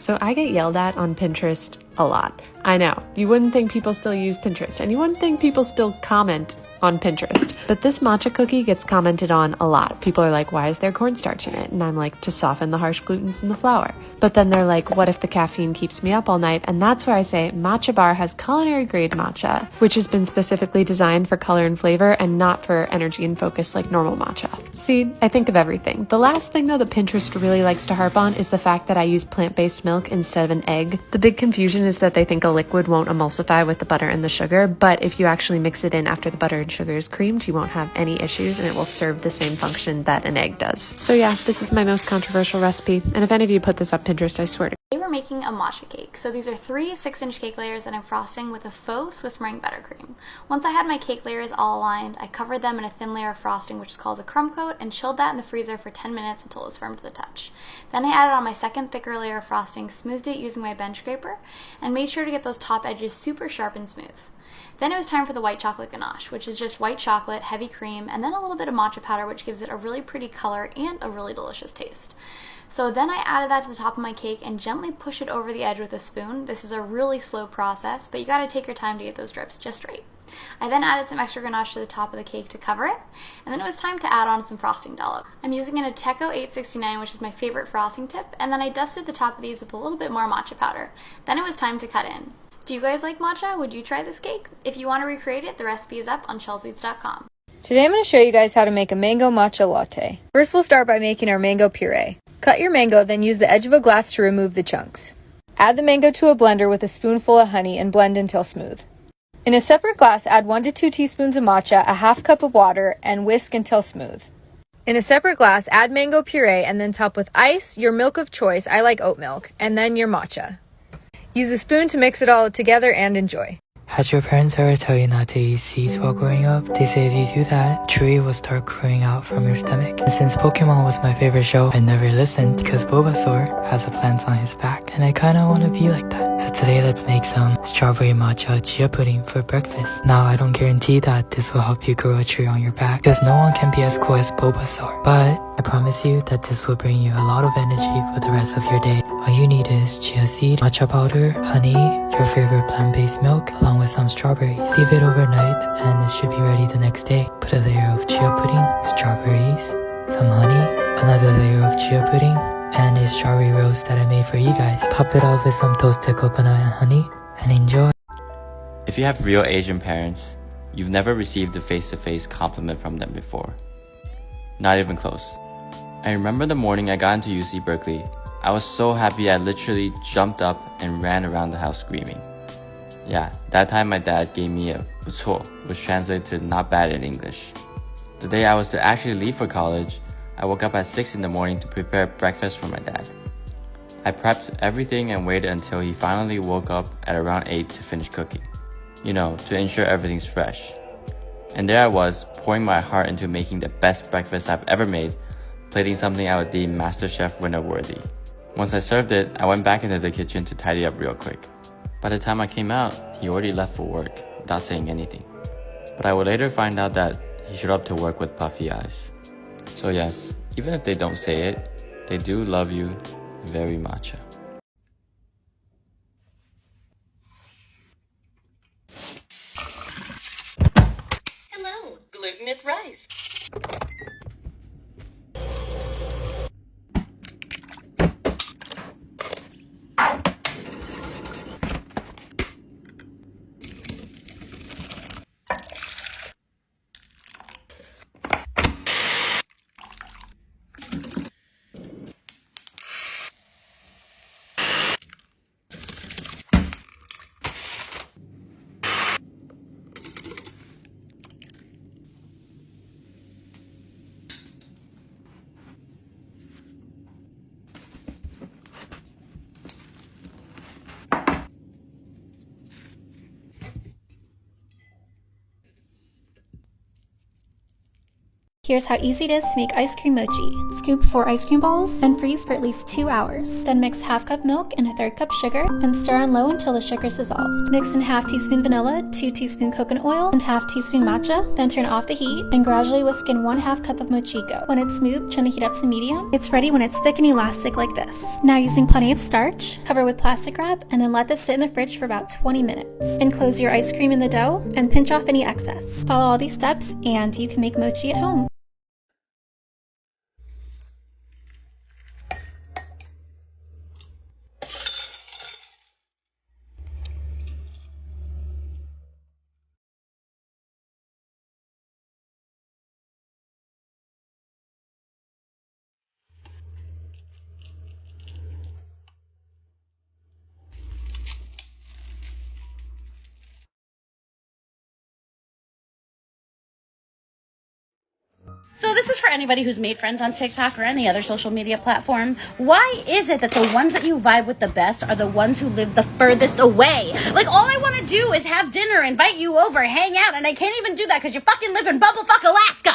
So I get yelled at on Pinterest a lot. I know, you wouldn't think people still use Pinterest, and you wouldn't think people still comment on Pinterest. But this matcha cookie gets commented on a lot. People are like, why is there cornstarch in it? And I'm like, to soften the harsh glutens in the flour. But then they're like, what if the caffeine keeps me up all night? And that's where I say Matcha Bar has culinary grade matcha, which has been specifically designed for color and flavor and not for energy and focus like normal matcha. See, I think of everything. The last thing though that Pinterest really likes to harp on is the fact that I use plant-based milk instead of an egg. The big confusion is that they think a liquid won't emulsify with the butter and the sugar, but if you actually mix it in after the butter and sugar is creamed, you won't have any issues and it will serve the same function that an egg does. So yeah, this is my most controversial recipe, and if any of you put this up Pinterest, I swear to Today we're making a matcha cake. So these are 3 6-inch cake layers that I'm frosting with a faux Swiss meringue buttercream. Once I had my cake layers all aligned, I covered them in a thin layer of frosting, which is called a crumb coat, and chilled that in the freezer for 10 minutes until it was firm to the touch. Then I added on my second thicker layer of frosting, smoothed it using my bench scraper, and made sure to get those top edges super sharp and smooth. Then it was time for the white chocolate ganache, which is just white chocolate, heavy cream, and then a little bit of matcha powder, which gives it a really pretty color and a really delicious taste. So then I added that to the top of my cake and gently push it over the edge with a spoon. This is a really slow process, but you gotta take your time to get those drips just right. I then added some extra ganache to the top of the cake to cover it, and then it was time to add on some frosting dollop. I'm using an Ateco 869, which is my favorite frosting tip, and then I dusted the top of these with a little bit more matcha powder. Then it was time to cut in. Do you guys like matcha? Would you try this cake? If you want to recreate it, the recipe is up on shellsweets.com. Today I'm going to show you guys how to make a mango matcha latte. First we'll start by making our mango puree. Cut your mango, then use the edge of a glass to remove the chunks. Add the mango to a blender with a spoonful of honey and blend until smooth. In a separate glass, add 1 to 2 teaspoons of matcha, a half cup of water, and whisk until smooth. In a separate glass, add mango puree and then top with ice, your milk of choice, I like oat milk, and then your matcha. Use a spoon to mix it all together and enjoy. Had your parents ever tell you not to eat seeds while growing up? They say if you do that, Chewy will start growing out from your stomach. And since Pokemon was my favorite show, I never listened because Bulbasaur has the plants on his back, and I kinda wanna be like that. So today let's make some strawberry matcha chia pudding for breakfast. Now I don't guarantee that this will help you grow a tree on your back, because no one can be as cool as Bulbasaur. But I promise you that this will bring you a lot of energy for the rest of your day. All you need is chia seed, matcha powder, honey, your favorite plant-based milk, along with some strawberries. Leave it overnight and it should be ready the next day. Put a layer of chia pudding, strawberries, some honey, another layer of chia pudding, and a strawberry roast that I made for you guys. Top it off with some toasted coconut and honey, and enjoy. If you have real Asian parents, you've never received a face-to-face compliment from them before. Not even close. I remember the morning I got into UC Berkeley. I was so happy I literally jumped up and ran around the house screaming. Yeah, that time my dad gave me a 不错, which translates to not bad in English. The day I was to actually leave for college, I woke up at 6 in the morning to prepare breakfast for my dad. I prepped everything and waited until he finally woke up at around 8 to finish cooking. You know, to ensure everything's fresh. And there I was, pouring my heart into making the best breakfast I've ever made, plating something I would deem MasterChef winner worthy. Once I served it, I went back into the kitchen to tidy up real quick. By the time I came out, he already left for work without saying anything. But I would later find out that he showed up to work with puffy eyes. So yes, even if they don't say it, they do love you very much. Hello, glutinous rice. Here's how easy it is to make ice cream mochi. Scoop 4 ice cream balls and freeze for at least 2 hours. Then mix half cup milk and a 1/3 cup sugar and stir on low until the sugar is dissolved. Mix in half teaspoon vanilla, 2 teaspoon coconut oil, and half teaspoon matcha. Then turn off the heat and gradually whisk in 1/2 cup of mochiko. When it's smooth, turn the heat up to medium. It's ready when it's thick and elastic like this. Now using plenty of starch, cover with plastic wrap and then let this sit in the fridge for about 20 minutes. Enclose your ice cream in the dough and pinch off any excess. Follow all these steps and you can make mochi at home. So this is for anybody who's made friends on TikTok or any other social media platform. Why is it that the ones that you vibe with the best are the ones who live the furthest away? Like, all I want to do is have dinner, invite you over, hang out, and I can't even do that because you fucking live in Bumblefuck, Alaska!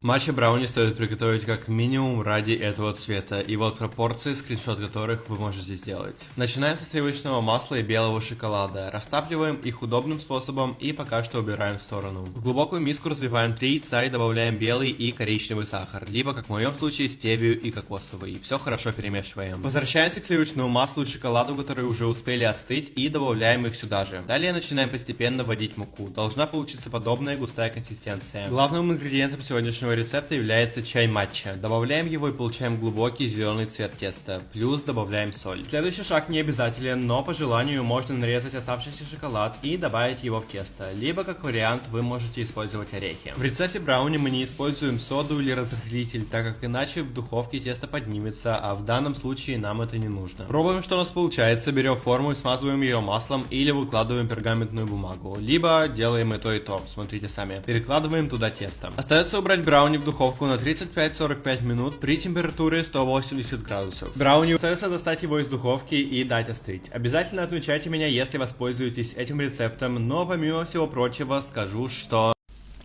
Матча брауни стоит приготовить как минимум ради этого цвета, и вот пропорции, скриншот которых вы можете сделать. Начинаем со сливочного масла и белого шоколада, растапливаем их удобным способом и пока что убираем в сторону. В глубокую миску разбиваем 3 яйца и добавляем белый и коричневый сахар, либо, как в моем случае, стевию и кокосовый, и все хорошо перемешиваем. Возвращаемся к сливочному маслу и шоколаду, которые уже успели остыть, и добавляем их сюда же. Далее начинаем постепенно вводить муку, должна получиться подобная густая консистенция. Главным ингредиентом сегодняшнего рецепта является чай матча. Добавляем его и получаем глубокий зеленый цвет теста, плюс добавляем соль. Следующий шаг не обязателен, но по желанию можно нарезать оставшийся шоколад и добавить его в тесто, либо как вариант вы можете использовать орехи. В рецепте брауни мы не используем соду или разрыхлитель, так как иначе в духовке тесто поднимется, а в данном случае нам это не нужно. Пробуем, что у нас получается, берем форму и смазываем ее маслом или выкладываем пергаментную бумагу, либо делаем и то, смотрите сами. Перекладываем туда тесто. Остается убрать брауни в духовку на 35-45 минут при температуре 180 градусов. Брауни остается достать его из духовки и дать остыть. Обязательно отмечайте меня, если воспользуетесь этим рецептом, но помимо всего прочего скажу, что...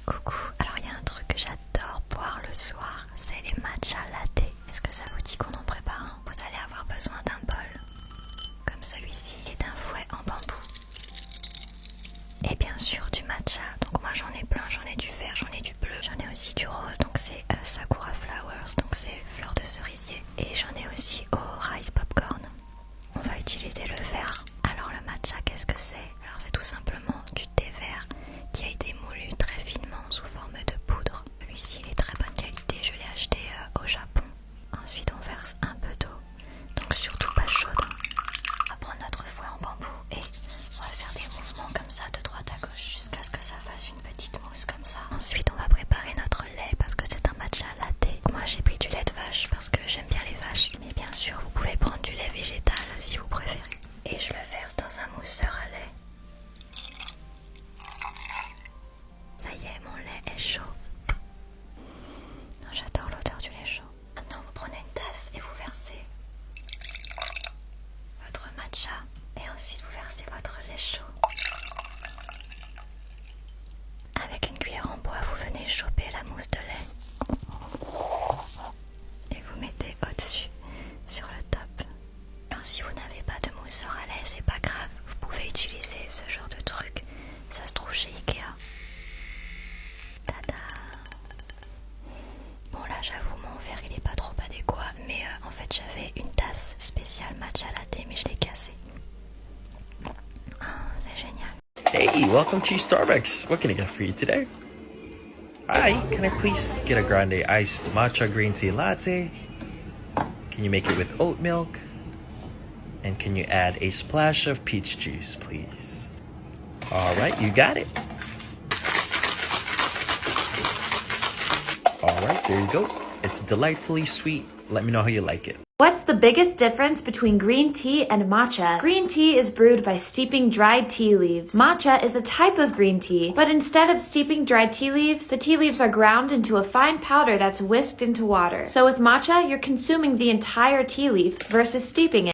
Coucou, alors il y a un truc que j'adore boire le soir, c'est les matcha latte. Est-ce que ça vous dit qu'on en prépare un? Vous allez avoir besoin d'un bol, comme celui-ci, et d'un fouet en bambou. Et bien sûr du matcha, donc moi j'en ai plein, j'en ai du vert, j'en ai du bleu, j'en ai aussi du rose, donc c'est Sakura Flowers, donc c'est fleurs de cerisier. Et j'en ai aussi au rice popcorn. On va utiliser le vert. Alors le matcha, qu'est-ce que c'est? Alors c'est tout simplement du thé vert qui a été moulu très finement sous forme de poudre. Celui-ci il est très bonne qualité, je l'ai acheté au Japon. Ensuite on verse un peu d'eau, donc surtout pas chaude. On va prendre notre fouet en bambou et on va faire des mouvements comme ça de droite à gauche jusqu'à ce que ça fasse une petite mousse comme ça. Ensuite on va préparer notre lait parce que c'est un matcha latte. Moi j'ai pris du lait de vache parce que j'aime bien les vaches, mais bien sûr vous pouvez prendre du lait végétal si vous préférez. Et je le verse dans un mousseur à lait. Ça y est, mon lait est chaud. J'adore l'odeur du lait chaud. Maintenant vous prenez une tasse et vous versez votre matcha et ensuite vous versez votre lait chaud. Avec une cuillère en bois, vous venez choper la mousse de lait et vous mettez au-dessus, sur le top. Alors si vous n'avez pas de mousseur à lait, c'est pas grave, vous pouvez utiliser ce genre de truc, ça se trouve chez Ikea. Tada! Bon là j'avoue mon verre il est pas trop adéquat, mais en fait j'avais une tasse spéciale matcha latte mais je l'ai cassée. Oh, c'est génial. Hey, welcome to Starbucks. What can I get for you today? Hi, can I please get a grande iced matcha green tea latte? Can you make it with oat milk? And can you add a splash of peach juice, please? All right, you got it. All right, there you go. It's delightfully sweet. Let me know how you like it. What's the biggest difference between green tea and matcha? Green tea is brewed by steeping dried tea leaves. Matcha is a type of green tea, but instead of steeping dried tea leaves, the tea leaves are ground into a fine powder that's whisked into water. So with matcha, you're consuming the entire tea leaf versus steeping it.